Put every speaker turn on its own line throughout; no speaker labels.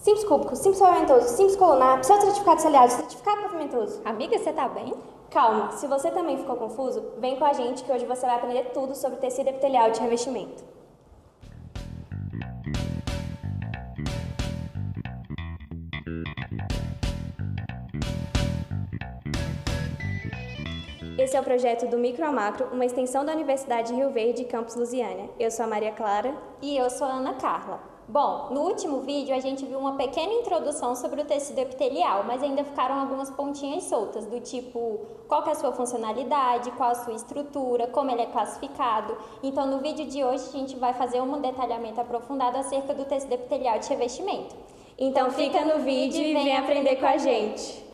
Simples cúbico, simples pavimentoso, simples colunar, pseudo-estratificado ciliado, estratificado pavimentoso.
Amiga, você tá bem?
Calma, se você também ficou confuso, vem com a gente que hoje você vai aprender tudo sobre tecido epitelial de revestimento. Esse é o projeto do Micro a Macro, uma extensão da Universidade de Rio Verde, campus Lusiânia. Eu sou a Maria Clara.
E eu sou a Ana Carla. Bom, no último vídeo a gente viu uma pequena introdução sobre o tecido epitelial, mas ainda ficaram algumas pontinhas soltas, do tipo qual que é a sua funcionalidade, qual a sua estrutura, como ele é classificado. Então no vídeo de hoje a gente vai fazer um detalhamento aprofundado acerca do tecido epitelial de revestimento.
Então fica no vídeo e vem aprender com a gente.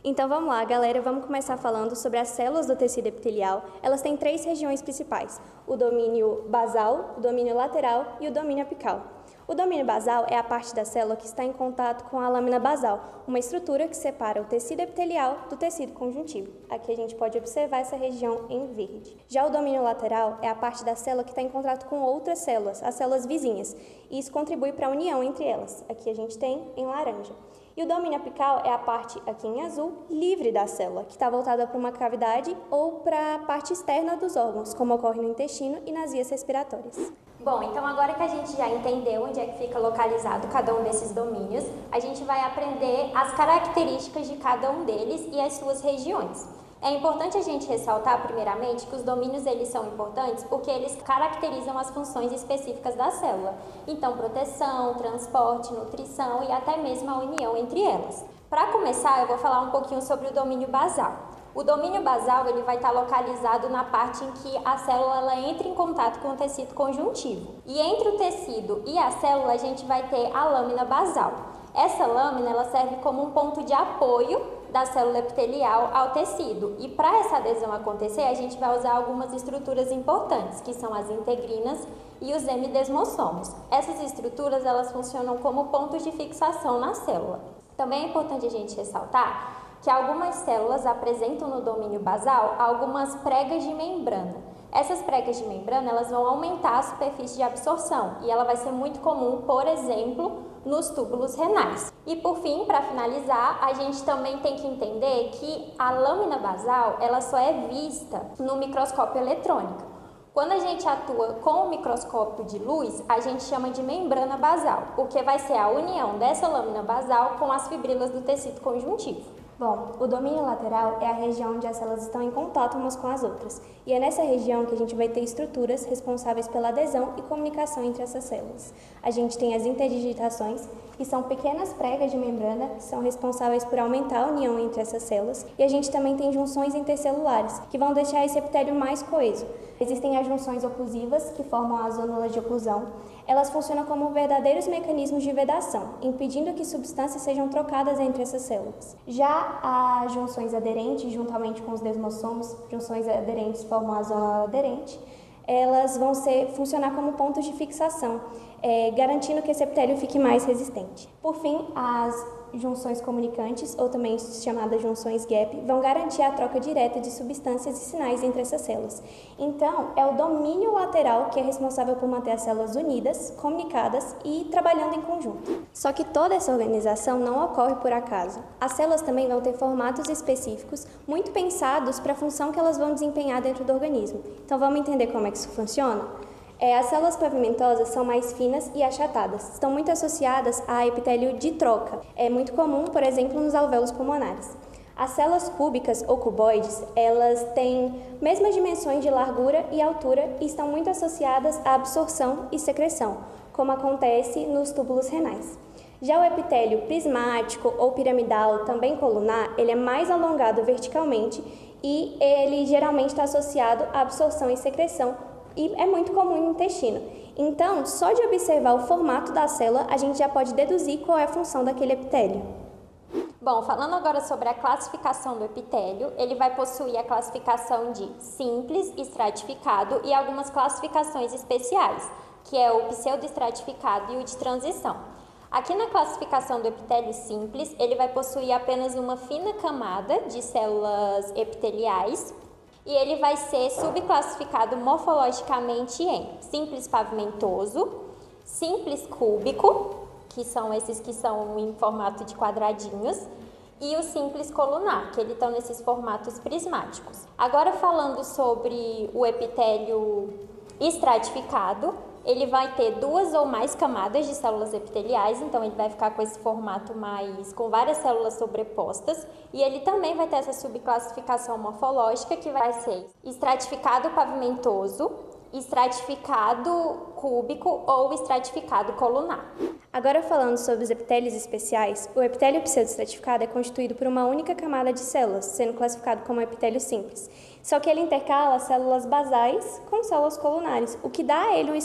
Então vamos lá, galera, vamos começar falando sobre as células do tecido epitelial. Elas têm 3 regiões principais, o domínio basal, o domínio lateral e o domínio apical. O domínio basal é a parte da célula que está em contato com a lâmina basal, uma estrutura que separa o tecido epitelial do tecido conjuntivo. Aqui a gente pode observar essa região em verde. Já o domínio lateral é a parte da célula que está em contato com outras células, as células vizinhas, e isso contribui para a união entre elas. Aqui a gente tem em laranja. E o domínio apical é a parte, aqui em azul, livre da célula, que está voltada para uma cavidade ou para a parte externa dos órgãos, como ocorre no intestino e nas vias respiratórias.
Bom, então agora que a gente já entendeu onde é que fica localizado cada um desses domínios, a gente vai aprender as características de cada um deles e as suas regiões. É importante a gente ressaltar, primeiramente, que os domínios eles são importantes porque eles caracterizam as funções específicas da célula. Então, proteção, transporte, nutrição e até mesmo a união entre elas. Para começar, eu vou falar um pouquinho sobre o domínio basal. O domínio basal ele vai estar localizado na parte em que a célula ela entra em contato com o tecido conjuntivo. E entre o tecido e a célula, a gente vai ter a lâmina basal. Essa lâmina ela serve como um ponto de apoio da célula epitelial ao tecido. E para essa adesão acontecer, a gente vai usar algumas estruturas importantes, que são as integrinas e os hemidesmossomos. Essas estruturas elas funcionam como pontos de fixação na célula. Também é importante a gente ressaltar que algumas células apresentam no domínio basal algumas pregas de membrana. Essas pregas de membrana elas vão aumentar a superfície de absorção e ela vai ser muito comum, por exemplo, nos túbulos renais. E por fim, para finalizar, a gente também tem que entender que a lâmina basal ela só é vista no microscópio eletrônico. Quando a gente atua com o microscópio de luz, a gente chama de membrana basal, o que vai ser a união dessa lâmina basal com as fibrilas do tecido conjuntivo.
Bom, o domínio lateral é a região onde as células estão em contato umas com as outras. E é nessa região que a gente vai ter estruturas responsáveis pela adesão e comunicação entre essas células. A gente tem as interdigitações, que são pequenas pregas de membrana que são responsáveis por aumentar a união entre essas células. E a gente também tem junções intercelulares, que vão deixar esse epitélio mais coeso. Existem as junções oclusivas, que formam as zônulas de oclusão. Elas funcionam como verdadeiros mecanismos de vedação, impedindo que substâncias sejam trocadas entre essas células. Já as junções aderentes, juntamente com os desmossomos, junções aderentes formam a zona aderente, elas vão funcionar como pontos de fixação, garantindo que esse epitélio fique mais resistente. Por fim, as junções comunicantes, ou também chamadas junções gap, vão garantir a troca direta de substâncias e sinais entre essas células. Então, é o domínio lateral que é responsável por manter as células unidas, comunicadas e trabalhando em conjunto. Só que toda essa organização não ocorre por acaso. As células também vão ter formatos específicos, muito pensados para a função que elas vão desempenhar dentro do organismo. Então, vamos entender como é que isso funciona? As células pavimentosas são mais finas e achatadas, estão muito associadas a epitélio de troca. É muito comum, por exemplo, nos alvéolos pulmonares. As células cúbicas ou cuboides, elas têm mesmas dimensões de largura e altura e estão muito associadas à absorção e secreção, como acontece nos túbulos renais. Já o epitélio prismático ou piramidal, também colunar, ele é mais alongado verticalmente e ele geralmente está associado à absorção e secreção, e é muito comum no intestino. Então, só de observar o formato da célula, a gente já pode deduzir qual é a função daquele epitélio.
Bom, falando agora sobre a classificação do epitélio, ele vai possuir a classificação de simples, estratificado e algumas classificações especiais, que é o pseudoestratificado e o de transição. Aqui na classificação do epitélio simples, ele vai possuir apenas uma fina camada de células epiteliais, e ele vai ser subclassificado morfologicamente em simples pavimentoso, simples cúbico, que são esses que são em formato de quadradinhos, e o simples colunar, que eles estão nesses formatos prismáticos. Agora falando sobre o epitélio estratificado, ele vai ter 2 ou mais camadas de células epiteliais, então ele vai ficar com esse formato com várias células sobrepostas, e ele também vai ter essa subclassificação morfológica, que vai ser estratificado pavimentoso, estratificado cúbico ou estratificado colunar.
Agora falando sobre os epitélios especiais, o epitélio pseudoestratificado é constituído por uma única camada de células, sendo classificado como epitélio simples. Só que ele intercala células basais com células colunares, o que dá a ele um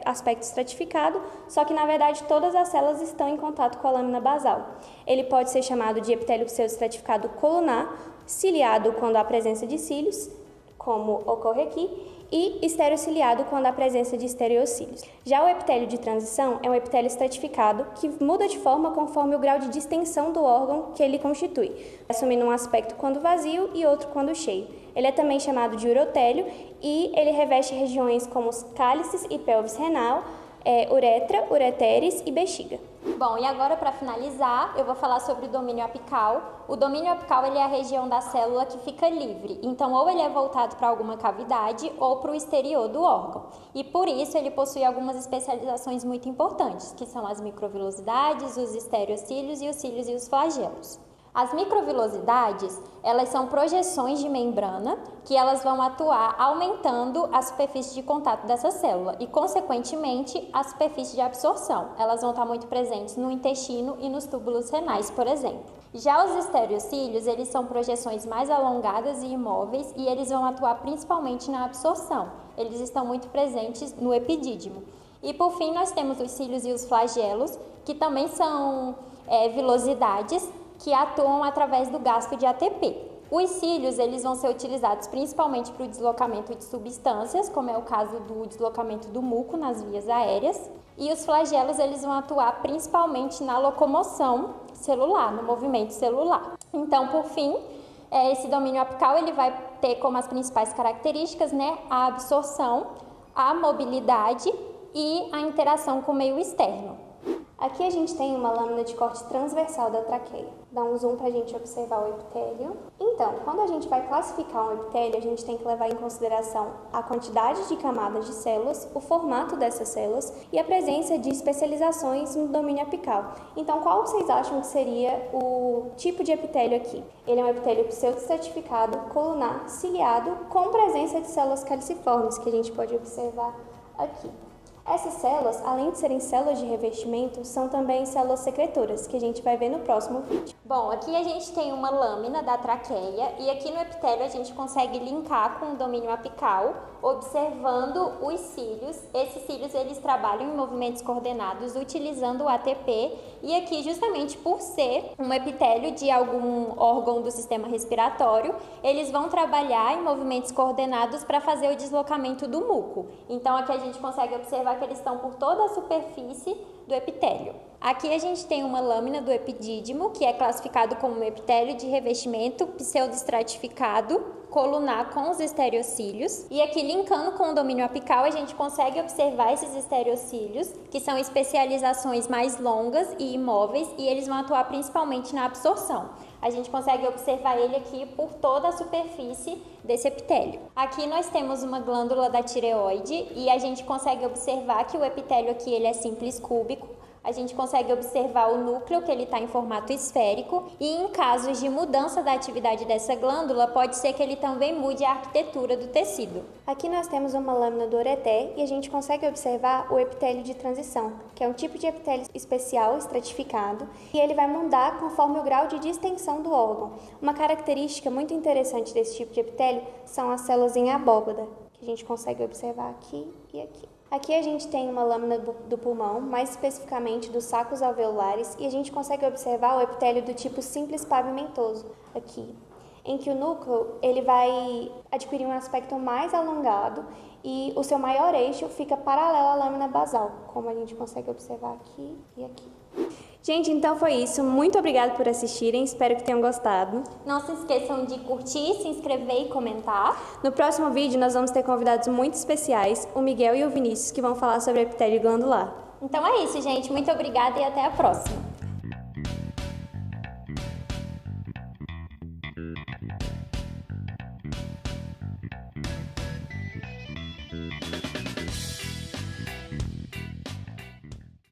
aspecto estratificado, só que na verdade todas as células estão em contato com a lâmina basal. Ele pode ser chamado de epitélio pseudoestratificado colunar, ciliado quando há presença de cílios, como ocorre aqui, e estereociliado quando há presença de estereocílios. Já o epitélio de transição é um epitélio estratificado que muda de forma conforme o grau de distensão do órgão que ele constitui, assumindo um aspecto quando vazio e outro quando cheio. Ele é também chamado de urotélio e ele reveste regiões como os cálices e pelvis renal, uretra, ureteres e bexiga.
Bom, e agora para finalizar, eu vou falar sobre o domínio apical. O domínio apical ele é a região da célula que fica livre, então ou ele é voltado para alguma cavidade ou para o exterior do órgão. E por isso ele possui algumas especializações muito importantes, que são as microvilosidades, os estereocílios e os cílios e os flagelos. As microvilosidades, elas são projeções de membrana que elas vão atuar aumentando a superfície de contato dessa célula e, consequentemente, a superfície de absorção. Elas vão estar muito presentes no intestino e nos túbulos renais, por exemplo. Já os estereocílios, eles são projeções mais alongadas e imóveis e eles vão atuar principalmente na absorção. Eles estão muito presentes no epidídimo. E, por fim, nós temos os cílios e os flagelos, que também são vilosidades, que atuam através do gasto de ATP. Os cílios eles vão ser utilizados principalmente para o deslocamento de substâncias, como é o caso do deslocamento do muco nas vias aéreas, e os flagelos eles vão atuar principalmente na locomoção celular, no movimento celular. Então, por fim, esse domínio apical ele vai ter como as principais características, a absorção, a mobilidade e a interação com o meio externo.
Aqui a gente tem uma lâmina de corte transversal da traqueia. Dá um zoom para a gente observar o epitélio. Então, quando a gente vai classificar um epitélio, a gente tem que levar em consideração a quantidade de camadas de células, o formato dessas células e a presença de especializações no domínio apical. Então, qual vocês acham que seria o tipo de epitélio aqui? Ele é um epitélio pseudoestratificado, colunar, ciliado, com presença de células caliciformes, que a gente pode observar aqui. Essas células, além de serem células de revestimento, são também células secretoras, que a gente vai ver no próximo vídeo.
Bom, aqui a gente tem uma lâmina da traqueia e aqui no epitélio a gente consegue linkar com o domínio apical, observando os cílios. Esses cílios eles trabalham em movimentos coordenados utilizando o ATP e aqui justamente por ser um epitélio de algum órgão do sistema respiratório, eles vão trabalhar em movimentos coordenados para fazer o deslocamento do muco. Então aqui a gente consegue observar que eles estão por toda a superfície do epitélio. Aqui a gente tem uma lâmina do epidídimo, que é classificado como um epitélio de revestimento pseudoestratificado, colunar com os estereocílios. E aqui, linkando com o domínio apical, a gente consegue observar esses estereocílios, que são especializações mais longas e imóveis, e eles vão atuar principalmente na absorção. A gente consegue observar ele aqui por toda a superfície desse epitélio. Aqui nós temos uma glândula da tireoide e a gente consegue observar que o epitélio aqui ele é simples cúbico. A gente consegue observar o núcleo, que ele está em formato esférico, e em casos de mudança da atividade dessa glândula, pode ser que ele também mude a arquitetura do tecido.
Aqui nós temos uma lâmina do ureter e a gente consegue observar o epitélio de transição, que é um tipo de epitélio especial estratificado, e ele vai mudar conforme o grau de distensão do órgão. Uma característica muito interessante desse tipo de epitélio são as células em abóbada, que a gente consegue observar aqui e aqui. Aqui a gente tem uma lâmina do pulmão, mais especificamente dos sacos alveolares, e a gente consegue observar o epitélio do tipo simples pavimentoso, aqui, em que o núcleo ele vai adquirir um aspecto mais alongado e o seu maior eixo fica paralelo à lâmina basal, como a gente consegue observar aqui e aqui. Gente, então foi isso. Muito obrigada por assistirem. Espero que tenham gostado.
Não se esqueçam de curtir, se inscrever e comentar.
No próximo vídeo, nós vamos ter convidados muito especiais, o Miguel e o Vinícius, que vão falar sobre epitélio glandular.
Então é isso, gente. Muito obrigada e até a próxima.